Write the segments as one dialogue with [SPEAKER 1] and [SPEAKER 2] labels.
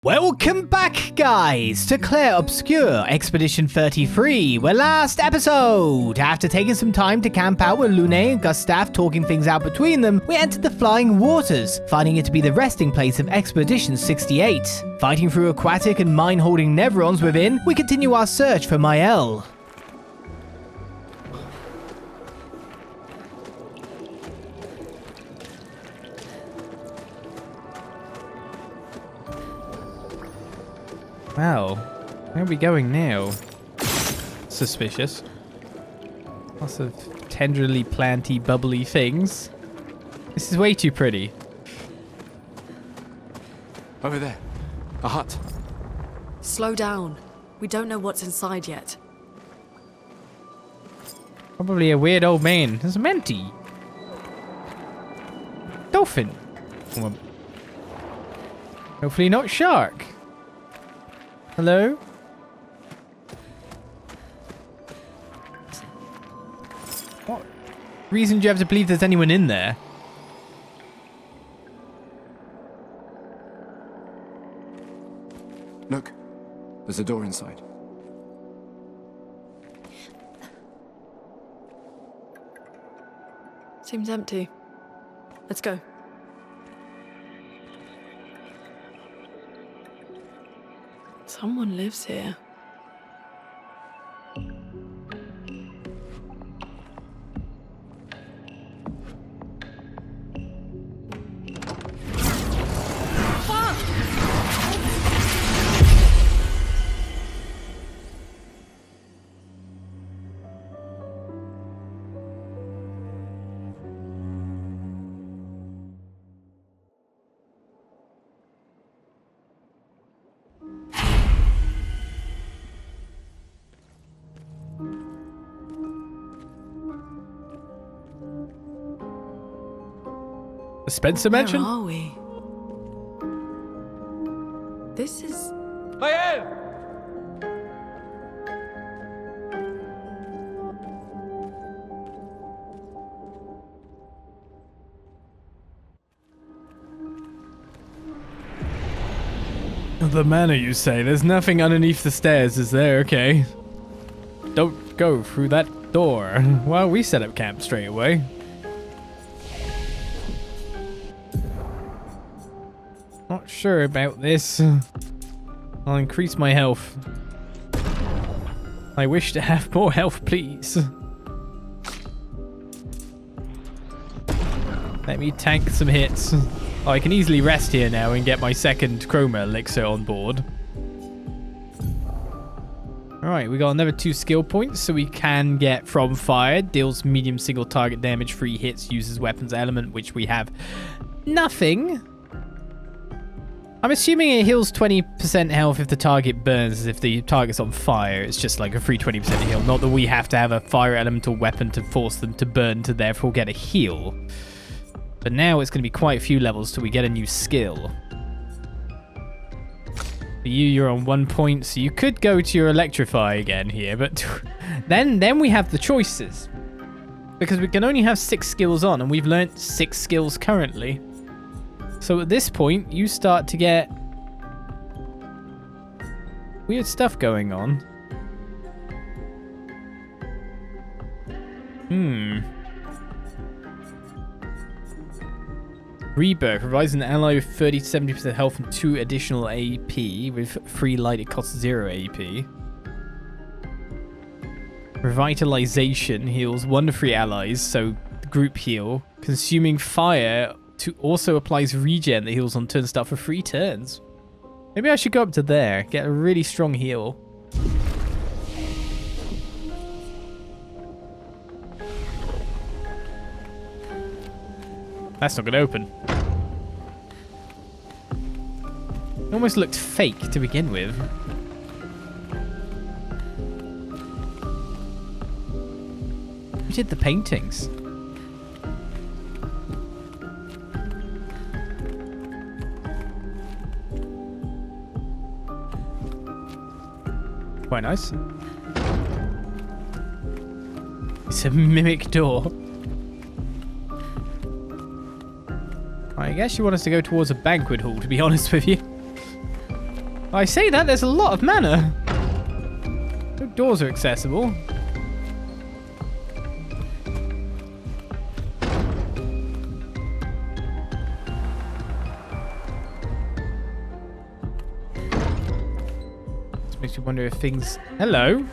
[SPEAKER 1] Welcome back, guys, to Clair Obscur Expedition 33, where last episode, after taking some time to camp out with Lumière and Gustave talking things out between them, we entered the Flying Waters, finding it to be the resting place of Expedition 68. Fighting through aquatic and mine-holding Nevrons within, we continue our search for Maelle. Well, where are we going now? Suspicious. Lots of tenderly planty, bubbly things. This is way too pretty.
[SPEAKER 2] Over there. A hut.
[SPEAKER 3] Slow down. We don't know what's inside yet.
[SPEAKER 1] Probably a weird old man. There's a menti. Dolphin. Well, hopefully not shark. Hello? What reason do you have to believe there's anyone in there?
[SPEAKER 2] Look, there's a door inside.
[SPEAKER 3] Seems empty. Let's go. Someone lives here.
[SPEAKER 1] Spencer Mansion?
[SPEAKER 3] Where are we? This is...
[SPEAKER 2] Maelle!
[SPEAKER 1] The manor, you say? There's nothing underneath the stairs, is there? Okay. Don't go through that door. Well, we set up camp straight away. Not sure about this. I'll increase my health. I wish to have more health, please. Let me tank some hits. Oh, I can easily rest here now and get my second chroma elixir on board. Alright, we got another 2 skill points, so we can get From Fire. Deals medium single target damage, 3 hits, uses weapons element, which we have nothing. I'm assuming it heals 20% health if the target burns, as if the target's on fire. It's just like a free 20% heal. Not that we have to have a fire elemental weapon to force them to burn to therefore get a heal. But now it's going to be quite a few levels till we get a new skill. For you, you're on 1 point, so you could go to your Electrify again here, but then we have the choices. Because we can only have 6 skills on, and we've learnt 6 skills currently. So at this point, you start to get weird stuff going on. Rebirth provides an ally with 30 to 70% health and 2 additional AP. With free light, it costs 0 AP. Revitalization heals 1 to 3 allies, so group heal. Consuming fire also applies regen that heals on turn start for 3 turns. Maybe I should go up to there, get a really strong heal. That's not going to open. It almost looked fake to begin with. Who did the paintings? Quite nice. It's a mimic door. I guess you want us to go towards a banquet hall, to be honest with you. I say that, there's a lot of mana. No doors are accessible. This makes me wonder if things... Hello?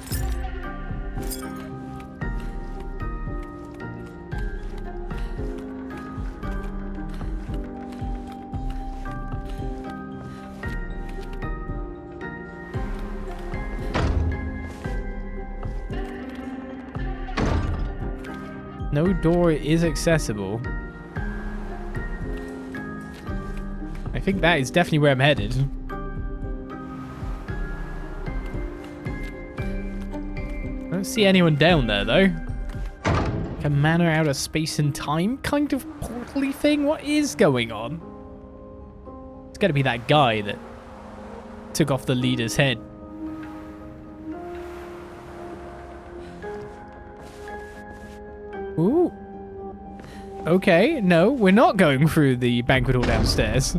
[SPEAKER 1] No door is accessible. I think that is definitely where I'm headed. I don't see anyone down there, though. Like a manor out of space and time kind of portal-y thing? What is going on? It's gotta be that guy that took off the leader's head. Ooh. Okay, no, we're not going through the banquet hall downstairs.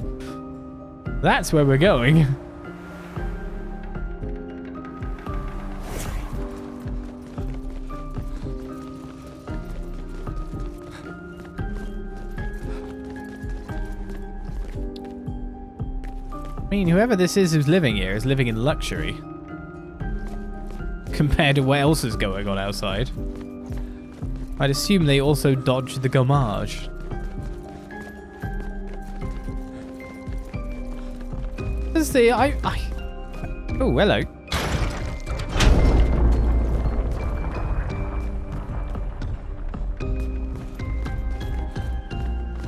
[SPEAKER 1] That's where we're going. I mean, whoever this is who's living here is living in luxury. Compared to what else is going on outside. I'd assume they also dodged the Gommage. Let's see, Oh, hello.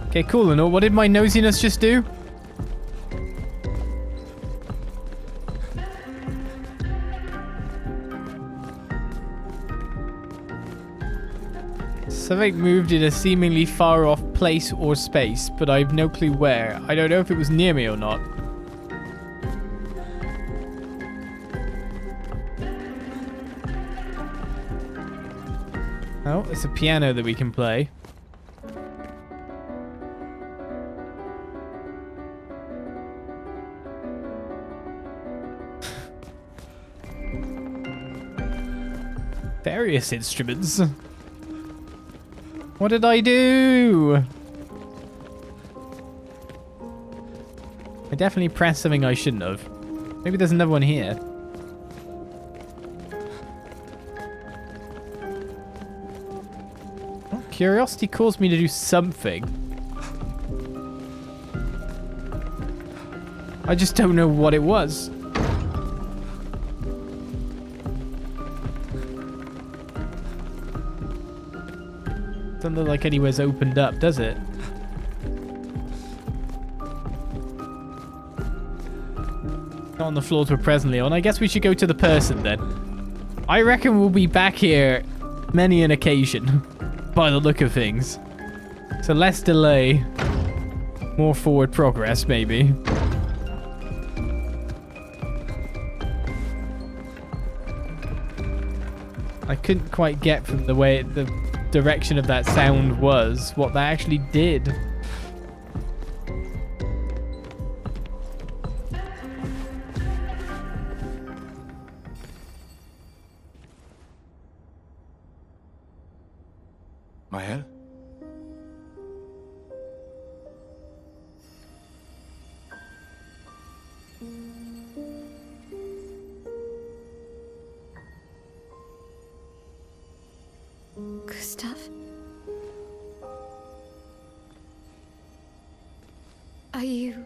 [SPEAKER 1] Okay, cool and all. What did my nosiness just do? Something moved in a seemingly far off place or space, but I have no clue where. I don't know if it was near me or not. Oh, it's a piano that we can play. Various instruments. What did I do? I definitely pressed something I shouldn't have. Maybe there's another one here. Well, curiosity caused me to do something. I just don't know what it was. Doesn't look like anywhere's opened up, does it? Not on the floors we're presently on. I guess we should go to the person then. I reckon we'll be back here many an occasion, by the look of things. So less delay, more forward progress, maybe. I couldn't quite get from the way the direction of that sound was what that actually did.
[SPEAKER 2] Maelle?
[SPEAKER 4] Gustav? Are you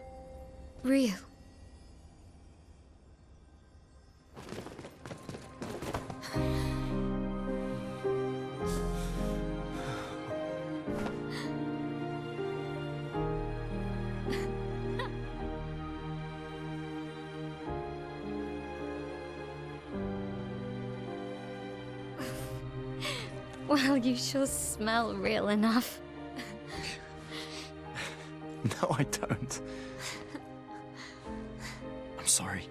[SPEAKER 4] real? Well, you sure smell real enough.
[SPEAKER 2] No, I don't. I'm sorry.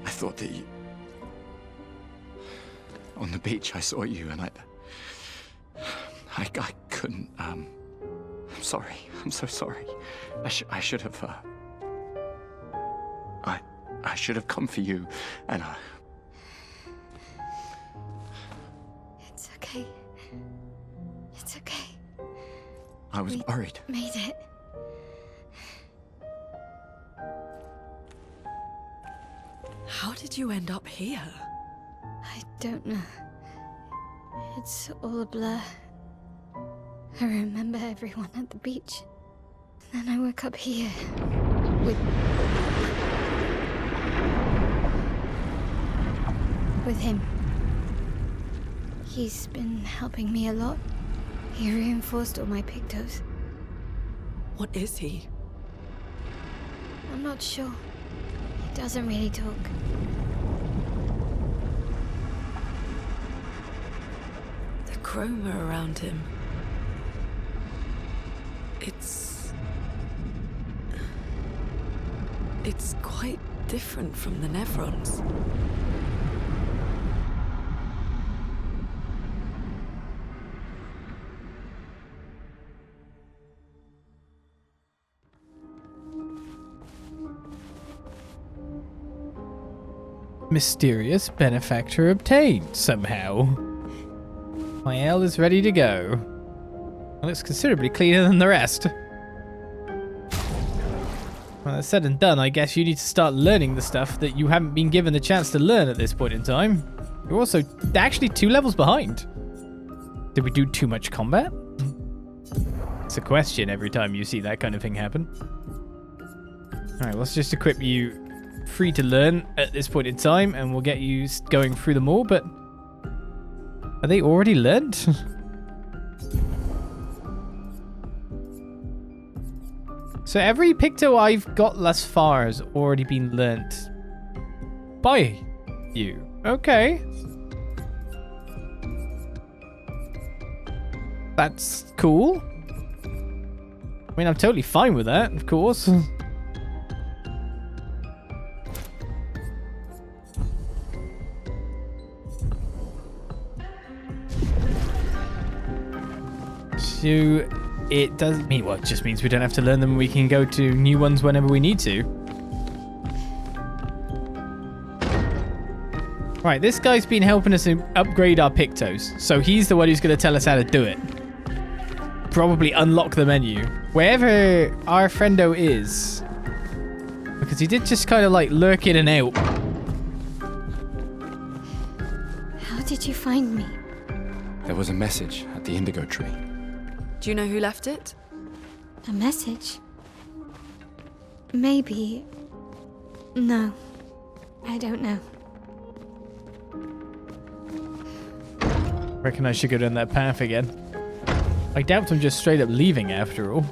[SPEAKER 2] I thought that you... On the beach, I saw you and I couldn't, I'm sorry. I'm so sorry. I should have, I should have come for you, and
[SPEAKER 4] It's okay. It's okay.
[SPEAKER 2] I was worried.
[SPEAKER 4] Made it.
[SPEAKER 3] How did you end up here?
[SPEAKER 4] I don't know. It's all a blur. I remember everyone at the beach. Then I woke up here. With him. He's been helping me a lot. He reinforced all my pictos.
[SPEAKER 3] What is he?
[SPEAKER 4] I'm not sure. He doesn't really talk.
[SPEAKER 3] The chroma around him. It's quite different from the Nevrons.
[SPEAKER 1] Mysterious benefactor obtained somehow. Maelle is ready to go. Looks considerably cleaner than the rest. Well, that's said and done. I guess you need to start learning the stuff that you haven't been given the chance to learn at this point in time. You're also actually 2 levels behind. Did we do too much combat? It's a question every time you see that kind of thing happen. Alright, let's just equip you free to learn at this point in time, and we'll get you going through them all, but... Are they already learned? So every picto I've got thus far has already been learnt by you. Okay. That's cool. I mean, I'm totally fine with that, of course. So it doesn't mean, well, it just means we don't have to learn them. We can go to new ones whenever we need to. Right, this guy's been helping us upgrade our pictos. So he's the one who's going to tell us how to do it. Probably unlock the menu. Wherever our friendo is. Because he did just kind of like lurk in and out.
[SPEAKER 4] How did you find me?
[SPEAKER 2] There was a message at the indigo tree.
[SPEAKER 3] Do you know who left it?
[SPEAKER 4] A message? Maybe. No. I don't know.
[SPEAKER 1] Reckon I should go down that path again. I doubt I'm just straight up leaving after all.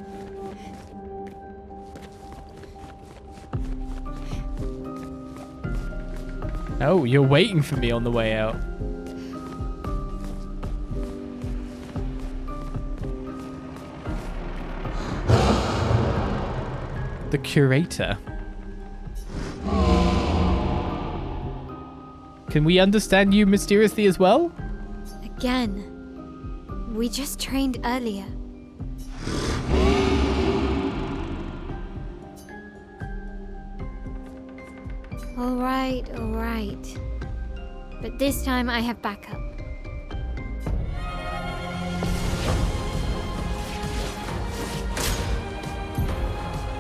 [SPEAKER 1] Oh, you're waiting for me on the way out. The Curator. Can we understand you mysteriously as well?
[SPEAKER 4] Again. We just trained earlier. All right. But this time I have backup.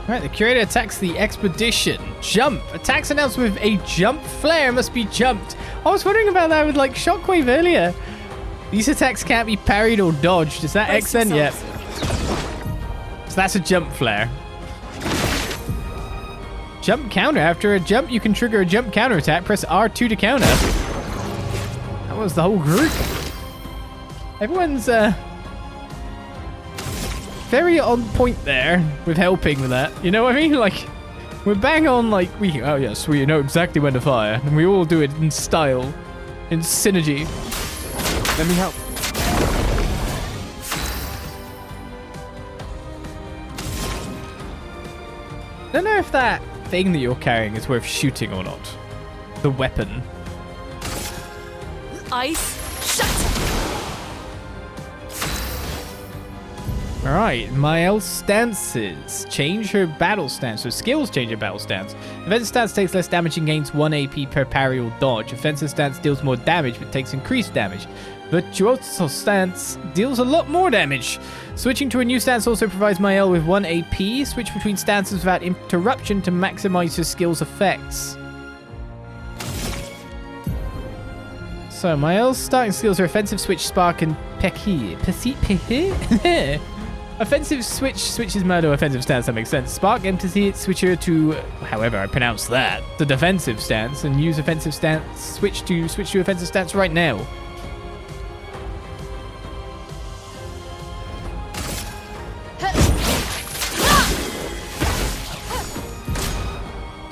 [SPEAKER 1] Alright, the Curator attacks the expedition. Jump. Attacks announced with a jump flare must be jumped. I was wondering about that with like Shockwave earlier. These attacks can't be parried or dodged. Is that X then? Yep. So that's a jump flare. Jump counter. After a jump, you can trigger a jump counter attack. Press R2 to counter. That was the whole group. Everyone's very on point there with helping with that. You know what I mean? Like, we're bang on, like, oh yes, we know exactly when to fire. And we all do it in style, in synergy.
[SPEAKER 2] Let me help.
[SPEAKER 1] I don't know if that thing that you're carrying is worth shooting or not. The weapon.
[SPEAKER 3] Ice shatter.
[SPEAKER 1] Alright, Maelle's stances. Change her battle stance. So skills change her battle stance. Offensive stance takes less damage and gains 1 AP per parry or dodge. Offensive stance deals more damage but takes increased damage. Virtuoso stance deals a lot more damage. Switching to a new stance also provides Maelle with 1 AP. Switch between stances without interruption to maximize her skill's effects. So Maelle's starting skills are Offensive Switch, Spark, and Pecky. Offensive Switch switches Maelle to offensive stance, that makes sense. Spark empties switch her to, however I pronounce that, the defensive stance, and use offensive stance, switch to offensive stance right now.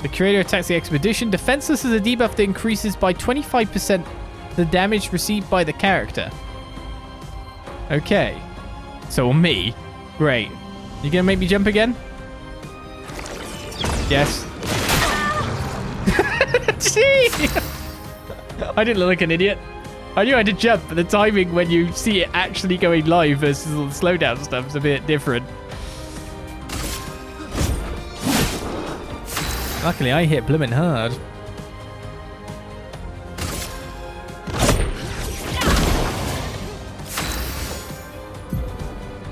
[SPEAKER 1] The Curator attacks the expedition. Defenseless is a debuff that increases by 25% the damage received by the character. Okay. So on me. Great. You gonna make me jump again? Yes. Gee! I didn't look like an idiot. I knew I had to jump, but the timing when you see it actually going live versus all the slowdown stuff is a bit different. Luckily, I hit bloomin' hard.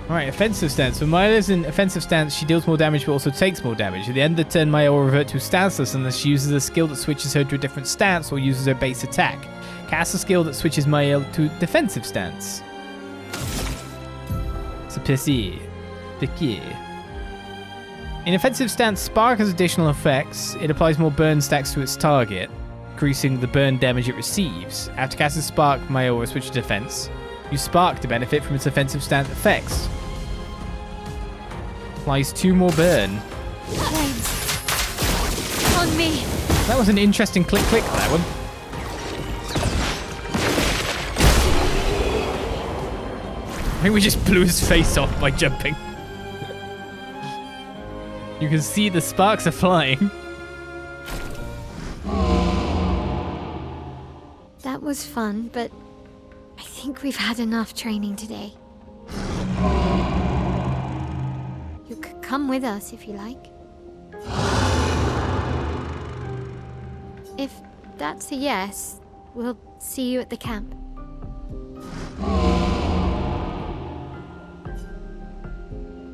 [SPEAKER 1] Alright, offensive stance. When Maelle is in offensive stance, she deals more damage but also takes more damage. At the end of the turn, Maelle will revert to stanceless unless she uses a skill that switches her to a different stance or uses her base attack. Cast a skill that switches Maelle to defensive stance. C'est piqué. In offensive stance, Spark has additional effects. It applies more burn stacks to its target, increasing the burn damage it receives. After casting Spark, Maelle will switch to defense. Use Spark to benefit from its offensive stance effects. Applies 2 more burn.
[SPEAKER 4] Flames. On me.
[SPEAKER 1] That was an interesting click, that one. I think we just blew his face off by jumping. You can see the sparks are flying.
[SPEAKER 4] That was fun, but I think we've had enough training today. You could come with us if you like. If that's a yes, we'll see you at the camp.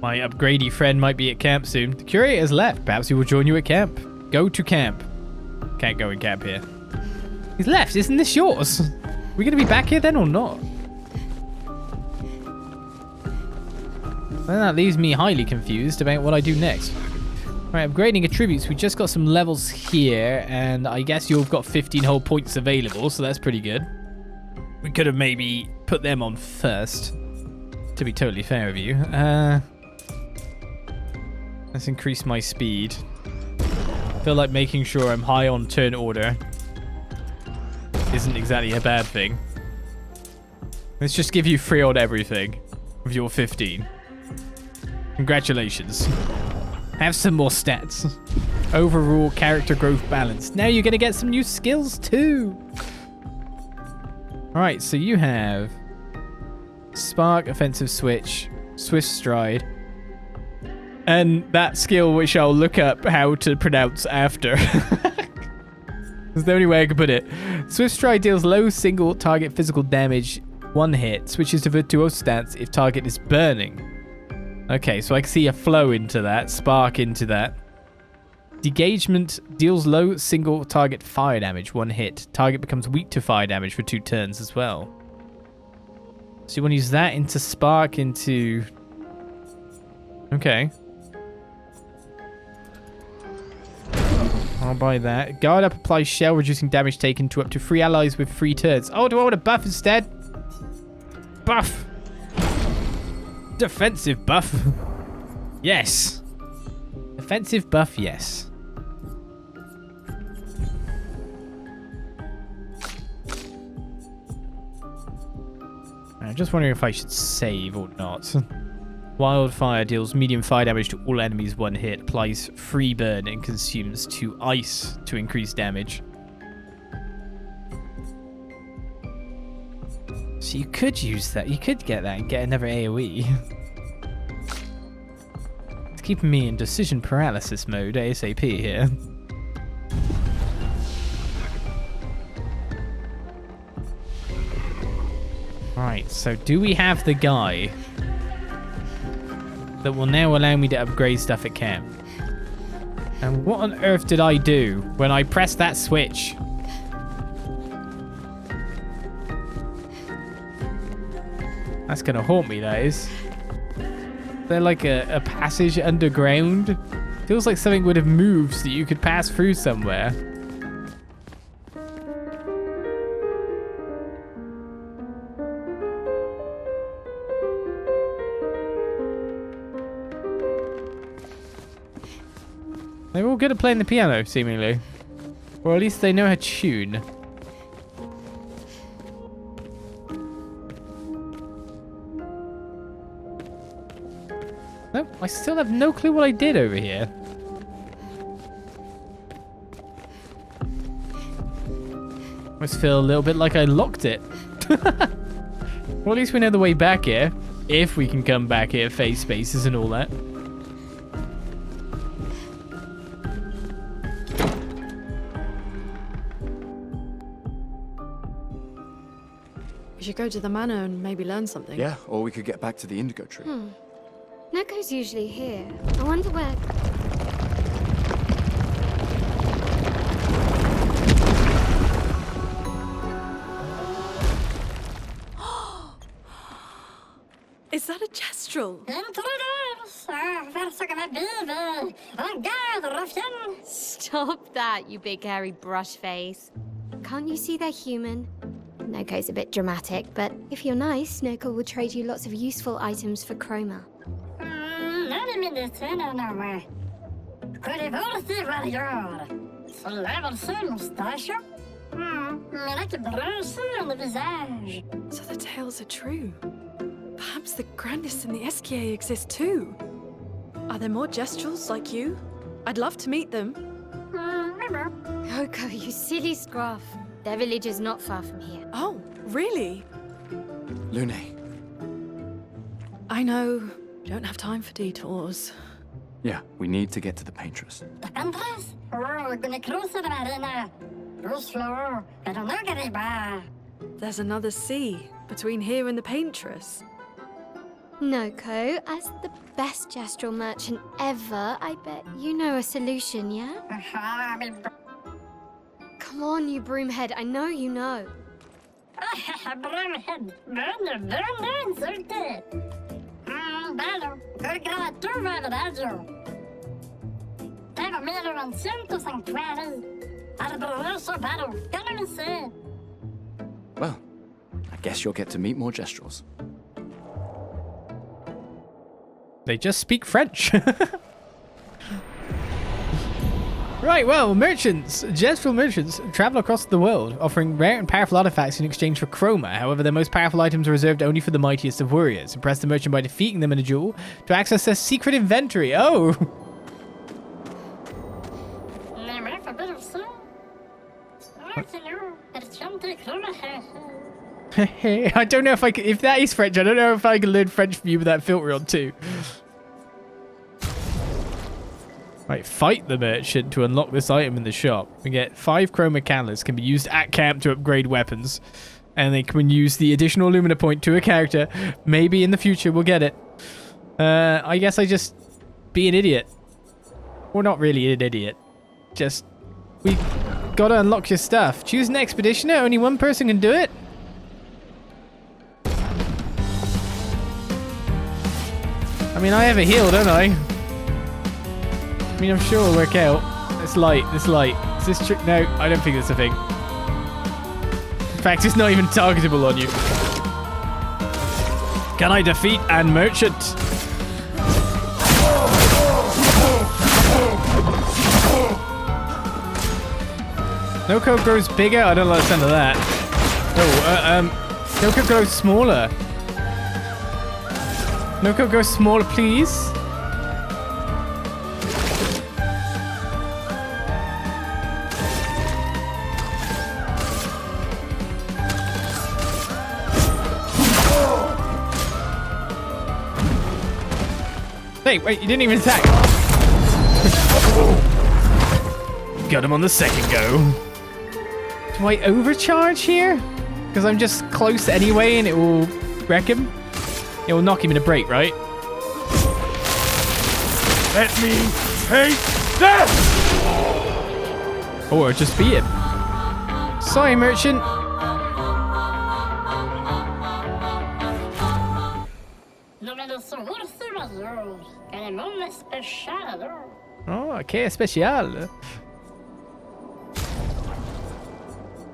[SPEAKER 1] My upgradey friend might be at camp soon. The Curator has left. Perhaps he will join you at camp. Go to camp. Can't go in camp here. He's left. Isn't this yours? We going to be back here then or not? Well, that leaves me highly confused about what I do next. Right, upgrading attributes. We just got some levels here, and I guess you've got 15 whole points available, so that's pretty good. We could have maybe put them on first, to be totally fair with you. Let's increase my speed. I feel like making sure I'm high on turn order isn't exactly a bad thing. Let's just give you free on everything with your 15. Congratulations. Have some more stats. Overall character growth balance. Now you're going to get some new skills too. Alright, so you have Spark, Offensive Switch, Swift Stride, and that skill which I'll look up how to pronounce after. That's the only way I can put it. Swift Stride deals low single target physical damage, 1 hit. Switches to Virtuoso stance if target is burning. Okay, so I can see a flow into that, spark into that. Degagement deals low single target fire damage, 1 hit. Target becomes weak to fire damage for 2 turns as well. So you want to use that into spark into... Okay. I'll buy that. Guard up applies shell, reducing damage taken to up to 3 allies with 3 turns. Oh, do I want a buff instead? Buff! Defensive buff. Yes. Defensive buff, yes. I'm just wondering if I should save or not. Wildfire deals medium fire damage to all enemies 1 hit, applies free burn, and consumes 2 ice to increase damage. So you could use that. You could get that and get another AoE. It's keeping me in decision paralysis mode ASAP here. Right, so do we have the guy that will now allow me to upgrade stuff at camp? And what on earth did I do when I pressed that switch? That's gonna haunt me, that is. Is there like a passage underground? Feels like something would have moved so that you could pass through somewhere. They're all good at playing the piano, seemingly. Or at least they know how to tune. No, I still have no clue what I did over here. Must feel a little bit like I locked it. Well, at least we know the way back here. If we can come back here, phase spaces and all that.
[SPEAKER 3] We should go to the manor and maybe learn something.
[SPEAKER 2] Yeah, or we could get back to the indigo tree.
[SPEAKER 4] Noco's usually here. I wonder where...
[SPEAKER 3] Is that a gestural?
[SPEAKER 4] Stop that, you big hairy brush face. Can't you see they're human? Noco's a bit dramatic, but if you're nice, Noco will trade you lots of useful items for chroma.
[SPEAKER 3] So the tales are true. Perhaps the grandest in the Esquier exist too. Are there more gestrals like you? I'd love to meet them.
[SPEAKER 4] Noco, you silly scruff. Their village is not far from here.
[SPEAKER 3] Oh, really?
[SPEAKER 2] Lune,
[SPEAKER 3] I know. Don't have time for detours.
[SPEAKER 2] yeah, we need to get to the Paintress.
[SPEAKER 3] There's another sea between here and the Paintress.
[SPEAKER 4] Noco, as the best gestural merchant ever, I bet you know a solution, yeah? Come on, you broomhead, I know you know.
[SPEAKER 2] Well, I guess you'll get to meet more gestrals.
[SPEAKER 1] They just speak French. Right, well, merchants, gestural merchants, travel across the world, offering rare and powerful artifacts in exchange for chroma. However, their most powerful items are reserved only for the mightiest of warriors. Impress the merchant by defeating them in a duel to access their secret inventory. Oh! I don't know if I can, if that is French, I don't know if I can learn French from you with that filter on too. Right, fight the merchant to unlock this item in the shop. We get 5 chroma catalysts can be used at camp to upgrade weapons. And they can use the additional Lumina point to a character. Maybe in the future we'll get it. I guess I just be an idiot. Or not really an idiot. Just, we gotta unlock your stuff. Choose an expeditioner, only one person can do it. I mean, I have a heal, don't I? I mean, I'm sure it'll work out. It's light, it's light. Is this trick? No, I don't think it's a thing. In fact, it's not even targetable on you. Can I defeat an merchant? Noco grows bigger? I don't understand that. Oh, Noco grows smaller. Noco grows smaller, please. Wait, you didn't even attack. Got him on the second go. Do I overcharge here? Because I'm just close anyway and it will wreck him. It will knock him in a break, right?
[SPEAKER 5] Let me take that!
[SPEAKER 1] Or just beat him. Sorry, merchant. Oh, okay, especial.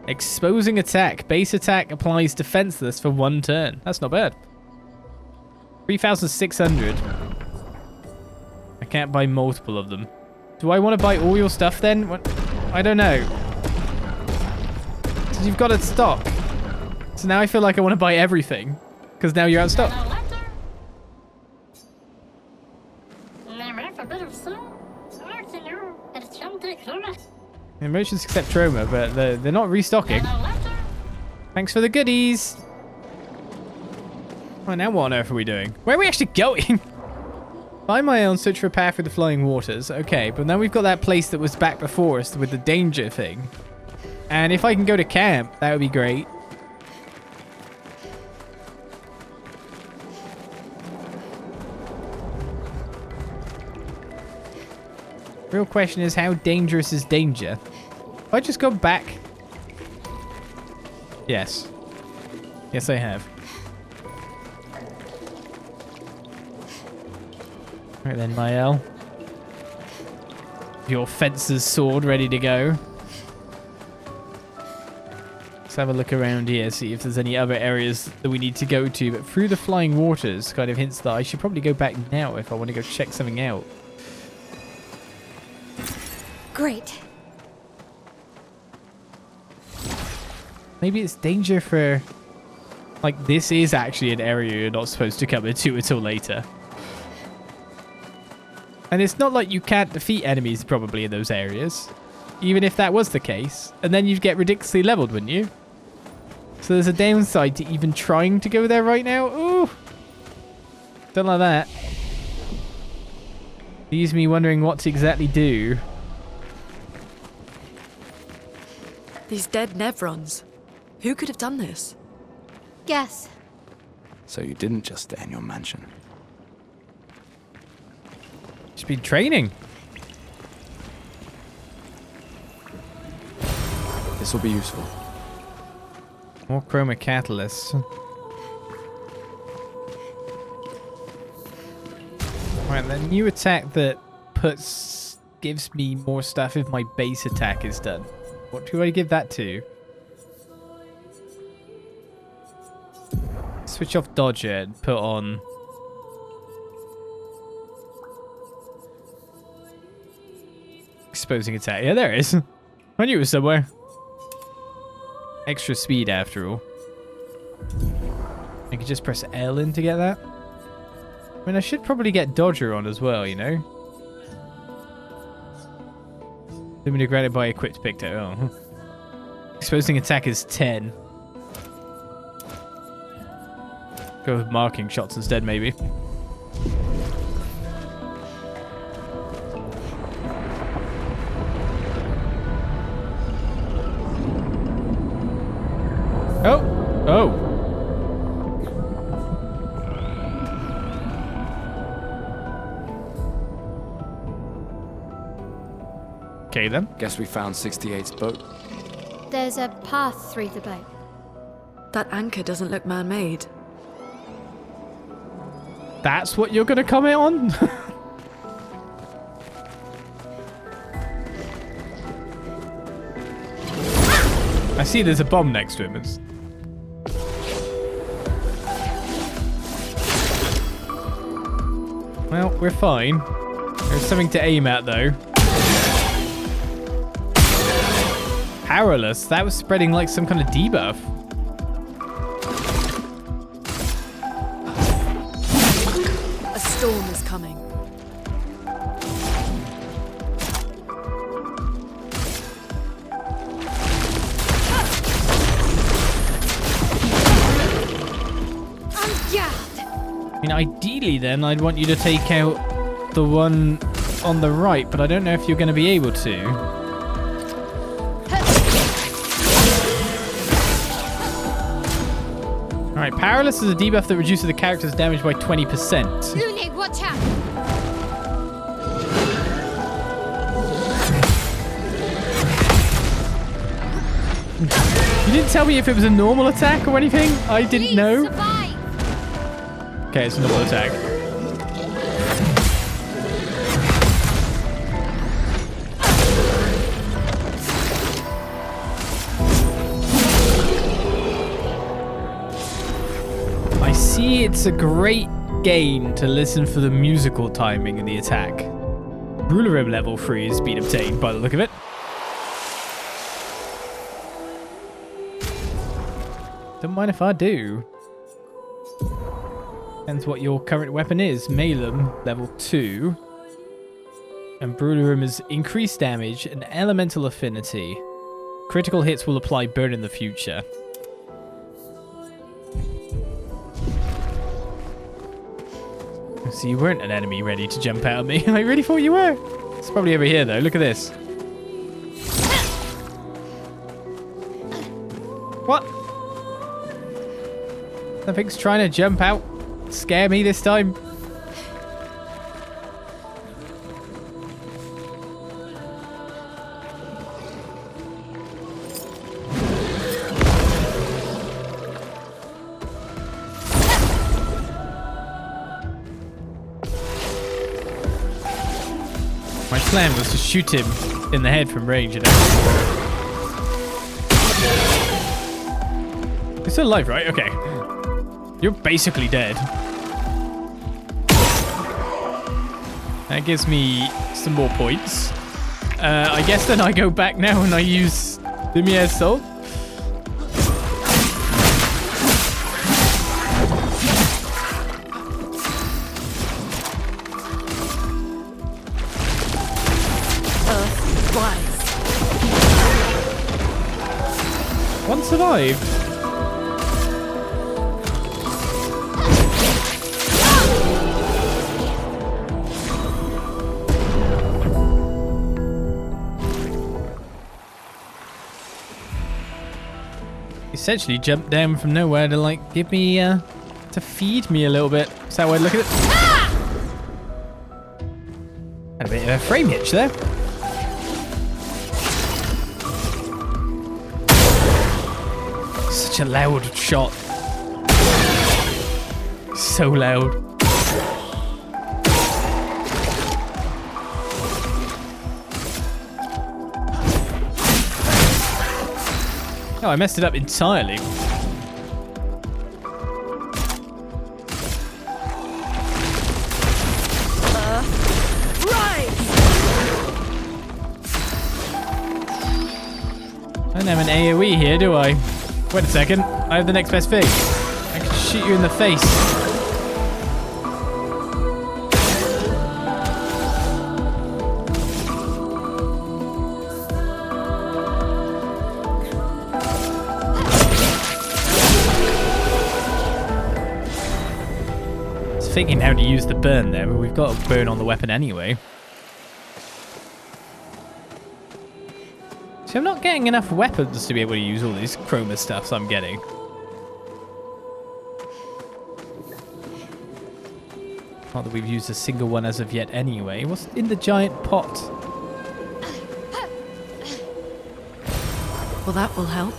[SPEAKER 1] Exposing attack. Base attack applies defenseless for 1 turn. That's not bad. 3,600. I can't buy multiple of them. Do I want to buy all your stuff then? What? I don't know. So you've got it stock. So now I feel like I want to buy everything. Because now you're out of stock. The merchants accept trauma, but they're not restocking. Thanks for the goodies. Right, now what on earth are we doing? Where are we actually going? Find Maelle and search for a path through the flowing waters. Okay, but now we've got that place that was back before us with the danger thing. And if I can go to camp, that would be great. Real question is, how dangerous is danger? If I just go back... Yes. Yes, I have. Right then, Maelle. Your fencer's sword ready to go. Let's have a look around here, see if there's any other areas that we need to go to. But through the flying waters kind of hints that I should probably go back now if I want to go check something out.
[SPEAKER 4] Great.
[SPEAKER 1] Maybe it's danger for... Like, this is actually an area you're not supposed to come into until later. And it's not like you can't defeat enemies probably in those areas. Even if that was the case. And then you'd get ridiculously leveled, wouldn't you? So there's a downside to even trying to go there right now. Ooh. Don't like that. Leaves me wondering what to exactly do.
[SPEAKER 3] These dead Nevrons. Who could have done this?
[SPEAKER 4] Guess.
[SPEAKER 2] So you didn't just stay in your mansion.
[SPEAKER 1] She's been training.
[SPEAKER 2] This will be useful.
[SPEAKER 1] More chroma catalysts. Right, the new attack that gives me more stuff if my base attack is done. What do I give that to? Switch off Dodger and put on... Exposing attack. Yeah, there it is. I knew it was somewhere. Extra speed after all. I could just press L in to get that. I mean, I should probably get Dodger on as well, you know? Limited granted by equipped Picto. Oh. Exposing attack is 10. Go with marking shots instead, maybe. Oh! Oh! Okay then.
[SPEAKER 2] Guess we found 68's boat.
[SPEAKER 4] There's a path through the boat.
[SPEAKER 3] That anchor doesn't look man-made.
[SPEAKER 1] That's what you're going to comment on? I see there's a bomb next to him. Well, we're fine. There's something to aim at, though. Powerless. That was spreading like some kind of debuff.
[SPEAKER 3] A storm is coming.
[SPEAKER 1] I mean, ideally then, I'd want you to take out the one on the right, but I don't know if you're going to be able to. Alright, Powerless is a debuff that reduces the character's damage by 20%.
[SPEAKER 4] Lunig, watch out!
[SPEAKER 1] You didn't tell me if it was a normal attack or anything. I didn't know.
[SPEAKER 4] Survive.
[SPEAKER 1] Okay, it's a normal attack. I see it's a great gain to listen for the musical timing in the attack. Rulerim level 3 has been obtained by the look of it. Don't mind if I do. Depends what your current weapon is. Maelle, level 2. And Brulerim is increased damage and elemental affinity. Critical hits will apply burn in the future. So you weren't an enemy ready to jump out at me. I really thought you were. It's probably over here though. Look at this. What? Something's trying to jump out. Scare me this time. My plan was to shoot him in the head from range, you know. You're still alive, right? Okay. You're basically dead. That gives me some more points. I guess then I go back now and I use Lumière's Soul. One survived. Essentially jumped down from nowhere to like give me to feed me a little bit. Is that how I look at it? Had a bit of a frame hitch there. Such a loud shot. So loud. Oh, I messed it up entirely.
[SPEAKER 3] Right.
[SPEAKER 1] I don't have an AoE here, do I? Wait a second. I have the next best thing. I can shoot you in the face. Thinking how to use the burn there, but we've got a burn on the weapon anyway. See, I'm not getting enough weapons to be able to use all these chroma stuffs I'm getting. Not that we've used a single one as of yet anyway. What's in the giant pot?
[SPEAKER 3] Well, that will help.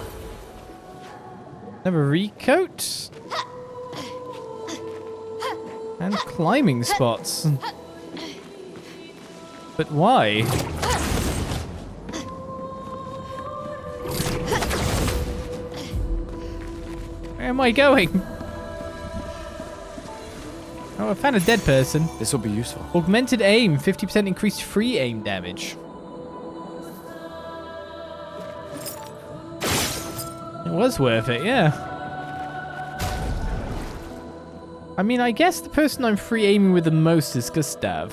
[SPEAKER 1] Another recoat? And climbing spots. But why? Where am I going? Oh, I found a dead person.
[SPEAKER 2] This will be useful.
[SPEAKER 1] Augmented aim, 50% increased free aim damage. It was worth it, yeah. I mean, I guess the person I'm free aiming with the most is Gustav.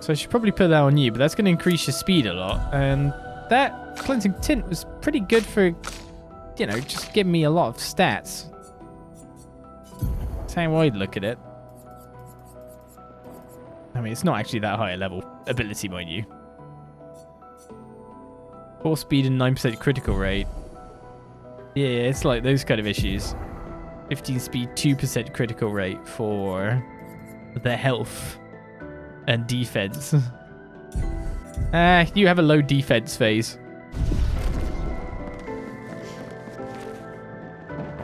[SPEAKER 1] So I should probably put that on you, but that's going to increase your speed a lot. And that cleansing tint was pretty good for you know, just give me a lot of stats. That's how I'd look at it. I mean, it's not actually that high a level ability, mind you. 4 speed and 9% critical rate. Yeah, it's like those kind of issues. 15 speed, 2% critical rate for the health and defense. You have a low defense phase.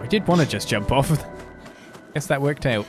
[SPEAKER 1] I did want to just jump off. Guess that worked out.